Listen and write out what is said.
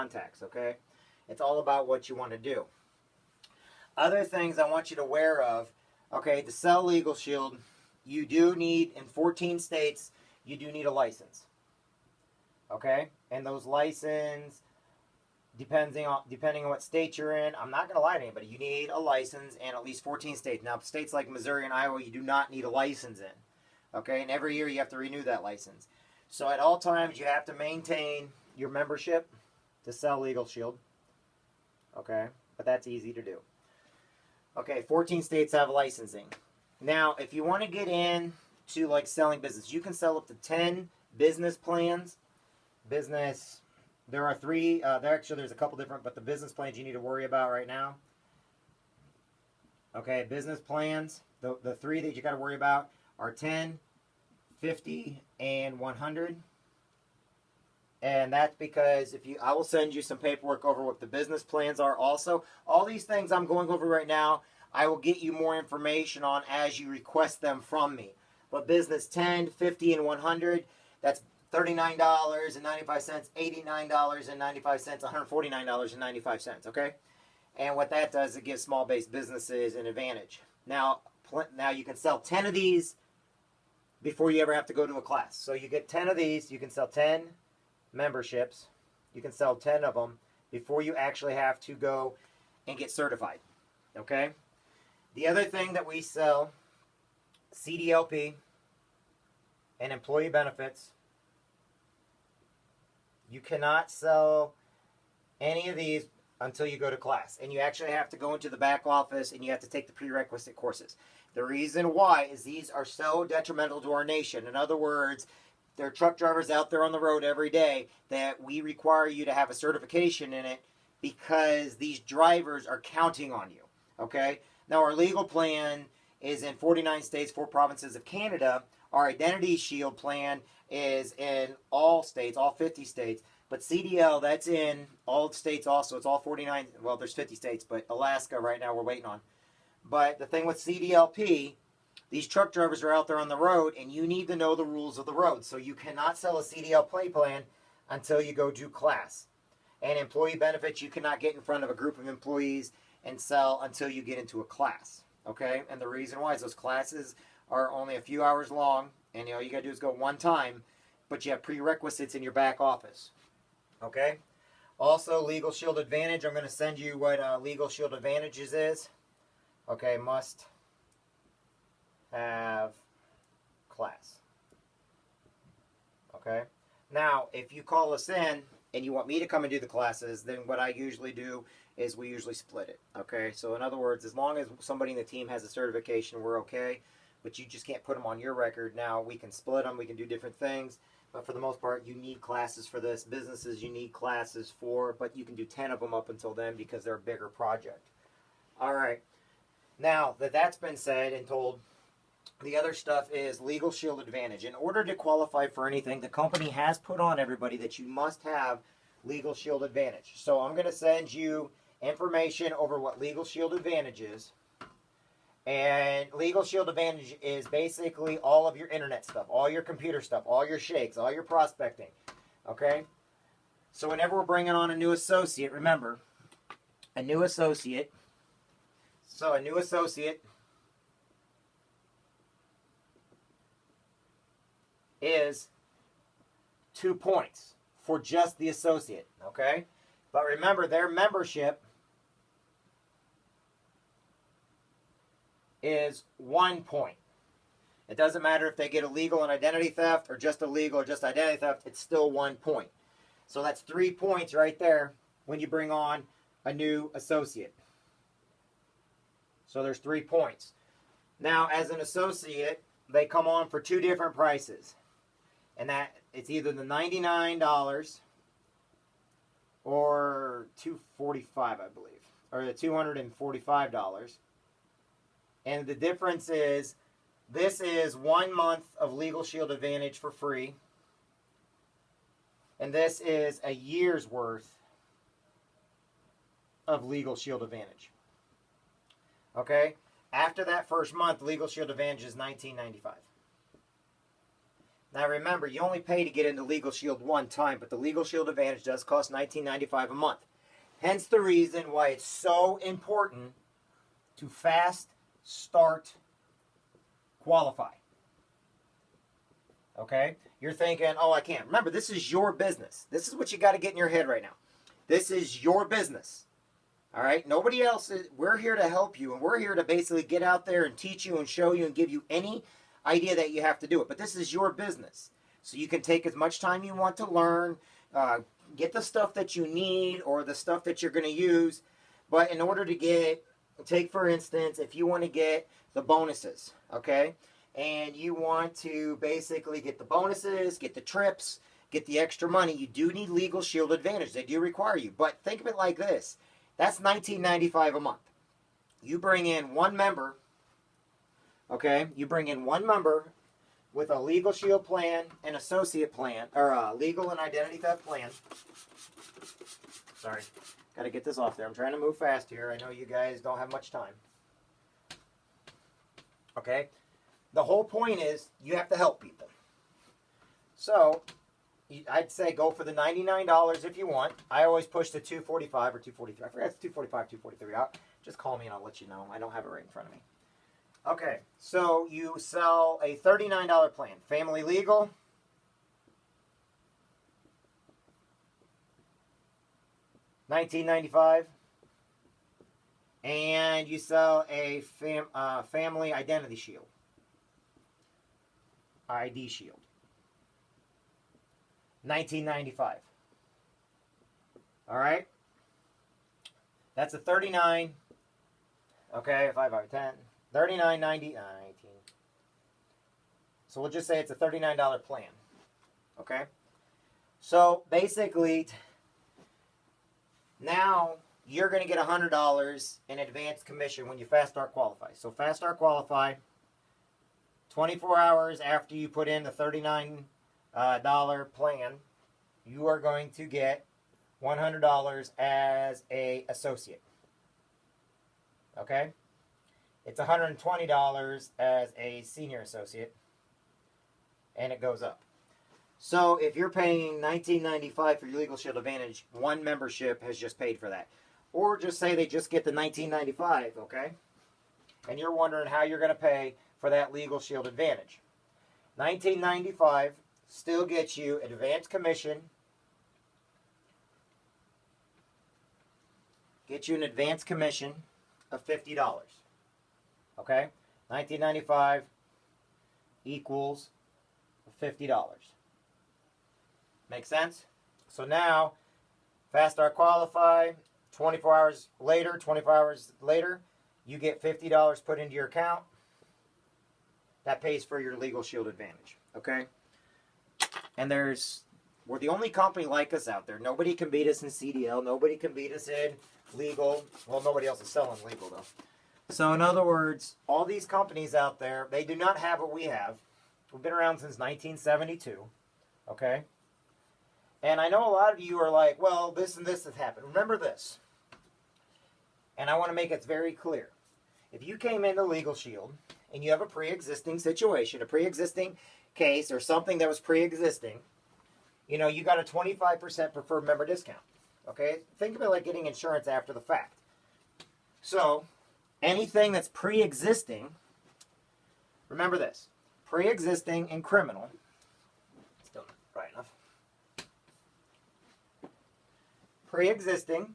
contacts, okay? It's all about what you want to do. Other things I want you to aware of, okay, to sell Legal Shield, you do need, in 14 states, you do need a license, okay? And those licenses, depending on what state you're in, I'm not going to lie to anybody, you need a license in at least 14 states. Now, states like Missouri and Iowa, you do not need a license in, okay? And every year you have to renew that license. So at all times, you have to maintain your membership to sell Legal Shield, okay? But that's easy to do. Okay, 14 states have licensing. Now, if you want to get into like selling business, you can sell up to 10 business plans. There are three, there's a couple different, but the business plans you need to worry about right now. Okay, business plans, the three that you got to worry about are 10, 50, and 100. And that's because I will send you some paperwork over what the business plans are also. All these things I'm going over right now, I will get you more information on as you request them from me. But business 10, 50, and 100, that's $39.95, $89.95, $149.95, okay? And what that does, it gives small-based businesses an advantage. Now you can sell 10 of these before you ever have to go to a class. So you get 10 of these, you can sell 10 memberships. You can sell 10 of them before you actually have to go and get certified, okay? The other thing that we sell, CDLP and employee benefits. You cannot sell any of these until you go to class. And you actually have to go into the back office and you have to take the prerequisite courses. The reason why is these are so detrimental to our nation. In other words, there are truck drivers out there on the road every day that we require you to have a certification in it because these drivers are counting on you, okay? Now, our legal plan is in 49 states, 4 provinces of Canada. Our Identity Shield plan is in all states, all 50 states. But CDL, that's in all states also. It's all 49. Well, there's 50 states, but Alaska right now we're waiting on. But the thing with CDLP, these truck drivers are out there on the road, and you need to know the rules of the road. So you cannot sell a CDL plan until you go do class. And employee benefits, you cannot get in front of a group of employees and sell until you get into a class. Okay? And the reason why is those classes are only a few hours long, and all you got to do is go one time, but you have prerequisites in your back office. Okay? Also, Legal Shield Advantage. I'm going to send you what Legal Shield Advantages is. Okay, must have class. Okay? Now, if you call us in and you want me to come and do the classes, then what I usually do is we usually split it. Okay? So in other words, as long as somebody in the team has a certification, we're okay. But you just can't put them on your record. Now, we can split them. We can do different things. But for the most part, you need classes for this. Businesses, you need classes for. But you can do 10 of them up until then because they're a bigger project. All right. Now that that's been said and told, the other stuff is Legal Shield Advantage. In order to qualify for anything, the company has put on everybody that you must have Legal Shield Advantage. So I'm going to send you information over what Legal Shield Advantage is. And Legal Shield Advantage is basically all of your internet stuff, all your computer stuff, all your shakes, all your prospecting. Okay? So whenever we're bringing on a new associate, remember, a new associate. So a new associate is 2 points for just the associate. Okay? But remember, their membership is 1 point. It doesn't matter if they get illegal and identity theft or just illegal or just identity theft, it's still 1 point. So that's 3 points right there when you bring on a new associate. So there's 3 points. Now, as an associate, they come on for 2 different prices. And that it's either the $99 or $245, I believe, or the $245. And the difference is, this is 1 month of Legal Shield Advantage for free. And this is a year's worth of Legal Shield Advantage. Okay? After that first month, Legal Shield Advantage is $19.95. Now remember, you only pay to get into Legal Shield one time, but the Legal Shield Advantage does cost $19.95 a month. Hence the reason why it's so important to fast start qualify. Okay? You're thinking, oh, I can't. Remember, this is your business. This is what you got to get in your head right now. This is your business. All right? Nobody else is. We're here to help you, and we're here to basically get out there and teach you and show you and give you any idea that you have to do it. But this is your business. So you can take as much time you want to learn, get the stuff that you need or the stuff that you're going to use. But in order to take for instance, if you want to get the bonuses, okay? And you want to basically get the bonuses, get the trips, get the extra money, you do need Legal Shield Advantage. They do require you. But think of it like this. That's $19.95 a month. You bring in one member, okay? You bring in one member with a Legal Shield plan, an associate plan, or a legal and identity theft plan. Sorry. Got to get this off there. I'm trying to move fast here. I know you guys don't have much time. Okay? The whole point is you have to help people. So, I'd say go for the $99 if you want. I always push the $245 or $243. I forgot it's $245, $243. Just call me and I'll let you know. I don't have it right in front of me. Okay, so you sell a $39 plan. Family Legal. $19.95. And you sell a Family Identity Shield. ID Shield. $19.95. All right? That's a 39. Okay, 5 out of 10. $39.90. 19. So we'll just say it's a $39 plan. Okay? So basically, now you're going to get $100 in advance commission when you fast start qualify. So fast start qualify, 24 hours after you put in the $39 plan, you are going to get $100 as a associate. Okay? It's $120 as a senior associate, and it goes up. So if you're paying $19.95 for your Legal Shield Advantage, one membership has just paid for that. Or just say they just get the $19.95, okay? And you're wondering how you're going to pay for that Legal Shield Advantage. $19.95 still gets you advance commission. Get you an advance commission of $50. Okay? $19.95 equals $50. Make sense? So now, fast start qualify, 24 hours later, you get $50 put into your account. That pays for your Legal Shield Advantage. Okay? And we're the only company like us out there. Nobody can beat us in CDL. Nobody can beat us in legal. Well, nobody else is selling legal, though. So, in other words, all these companies out there, they do not have what we have. We've been around since 1972. Okay? And I know a lot of you are like, well, this and this has happened. Remember this. And I want to make it very clear. If you came into Legal Shield and you have a pre-existing situation, a pre-existing case or something that was pre-existing, you got a 25% preferred member discount. Okay? Think of it like getting insurance after the fact. So, anything that's pre-existing, remember this, pre-existing and criminal, still not bright enough, pre-existing